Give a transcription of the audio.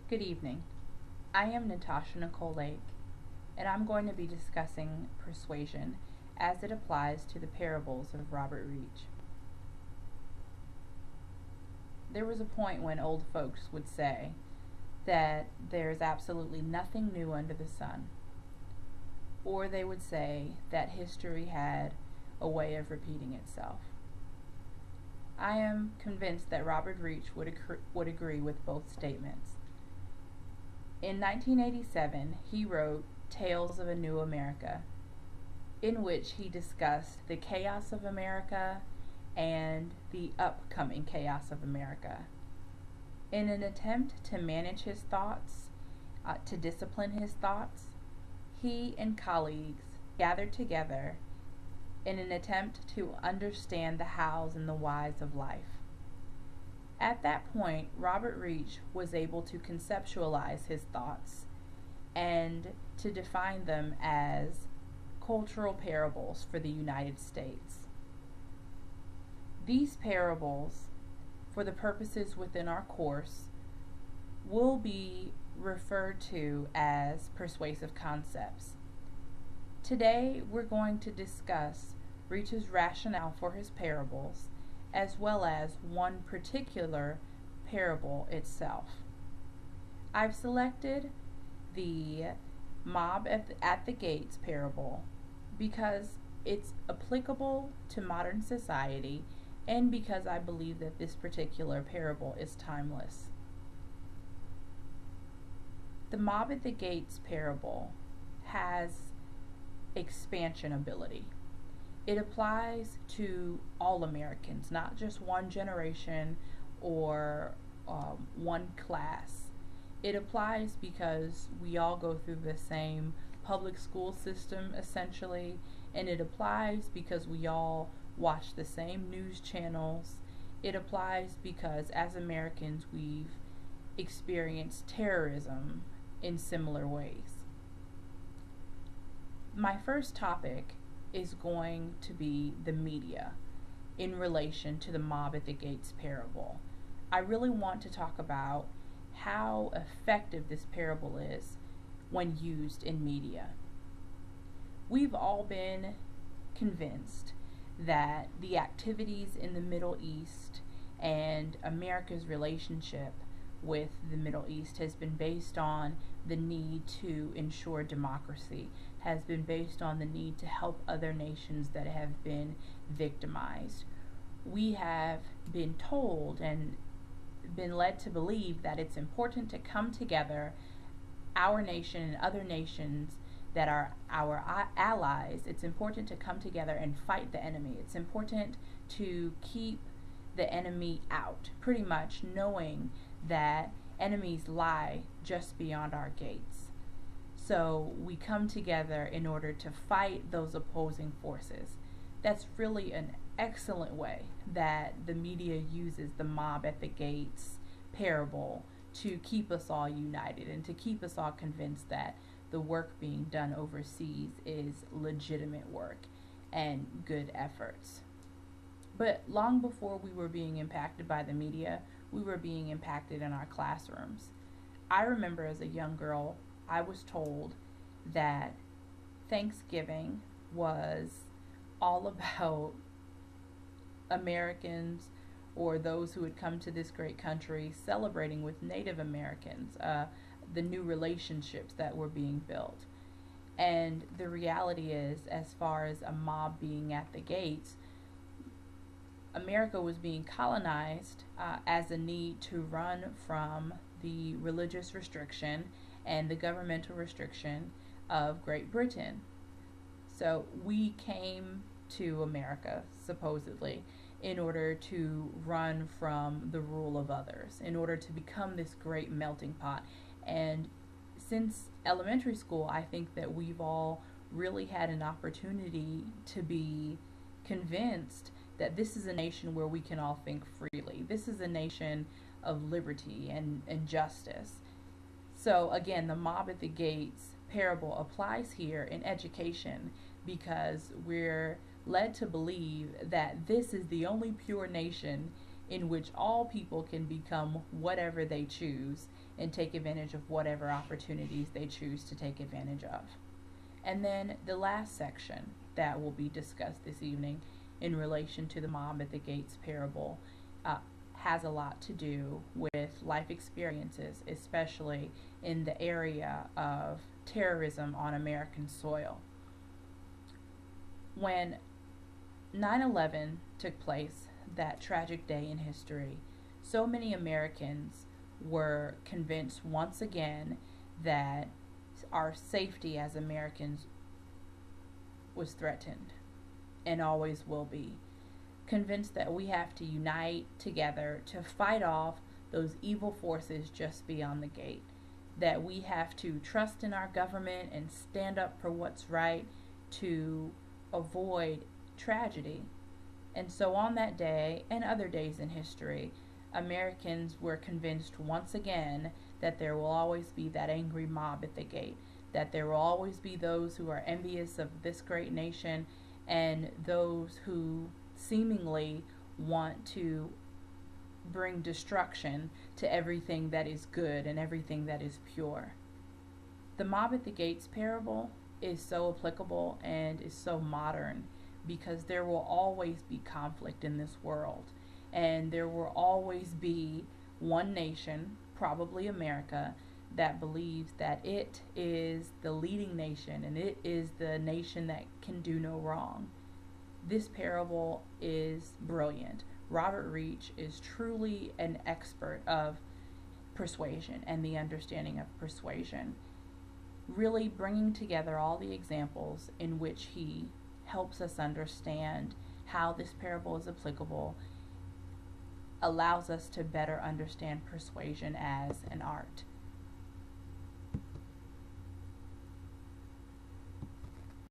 Good evening. I am Natasha Nicole Lake, and I'm going to be discussing persuasion as it applies to the parables of Robert Reich. There was a point when old folks would say that there's absolutely nothing new under the sun, or they would say that history had a way of repeating itself. I am convinced that Robert Reich would agree with both statements. In 1987, he wrote Tales of a New America, in which he discussed the chaos of America and the upcoming chaos of America. In an attempt to manage his thoughts, to discipline his thoughts, he and colleagues gathered together in an attempt to understand the hows and the whys of life. At that point, Robert Reich was able to conceptualize his thoughts and to define them as cultural parables for the United States. These parables, for the purposes within our course, will be referred to as persuasive concepts. Today, we're going to discuss Reich's rationale for his parables, as well as one particular parable itself. I've selected the mob at the gates parable because it's applicable to modern society and because I believe that this particular parable is timeless. The mob at the gates parable has expansion ability. It applies to all Americans, not just one generation or one class. It applies because we all go through the same public school system, essentially, and it applies because we all watch the same news channels. It applies because as Americans we've experienced terrorism in similar ways. My first topic is going to be the media in relation to the mob at the gates parable. I really want to talk about how effective this parable is when used in media. We've all been convinced that the activities in the Middle East and America's relationship with the Middle East has been based on the need to ensure democracy, has been based on the need to help other nations that have been victimized. We have been told and been led to believe that it's important to come together, our nation and other nations that are our allies. It's important to come together and fight the enemy. It's important to keep the enemy out, pretty much knowing that enemies lie just beyond our gates. So we come together in order to fight those opposing forces. That's really an excellent way that the media uses the mob at the gates parable to keep us all united and to keep us all convinced that the work being done overseas is legitimate work and good efforts. But long before we were being impacted by the media, we were being impacted in our classrooms. I remember as a young girl, I was told that Thanksgiving was all about Americans or those who had come to this great country celebrating with Native Americans, the new relationships that were being built. And the reality is, as far as a mob being at the gates, America was being colonized as a need to run from the religious restriction and the governmental restriction of Great Britain. So we came to America, supposedly, in order to run from the rule of others, in order to become this great melting pot. And since elementary school, I think that we've all really had an opportunity to be convinced that this is a nation where we can all think freely. This is a nation of liberty and justice. So again, the mob at the gates parable applies here in education because we're led to believe that this is the only pure nation in which all people can become whatever they choose and take advantage of whatever opportunities they choose to take advantage of. And then the last section that will be discussed this evening in relation to the mob at the gates parable has a lot to do with life experiences, especially in the area of terrorism on American soil. When 9/11 took place, that tragic day in history, so many Americans were convinced once again that our safety as Americans was threatened and always will be. Convinced that we have to unite together to fight off those evil forces just beyond the gate. That we have to trust in our government and stand up for what's right to avoid tragedy. And so on that day and other days in history, Americans were convinced once again that there will always be that angry mob at the gate, that there will always be those who are envious of this great nation and those who seemingly want to bring destruction to everything that is good and everything that is pure. The mob at the gates parable is so applicable and is so modern because there will always be conflict in this world, and there will always be one nation, probably America, that believes that it is the leading nation and it is the nation that can do no wrong. This parable is brilliant. Robert Reich is truly an expert of persuasion and the understanding of persuasion, really bringing together all the examples in which he helps us understand how this parable is applicable, allows us to better understand persuasion as an art.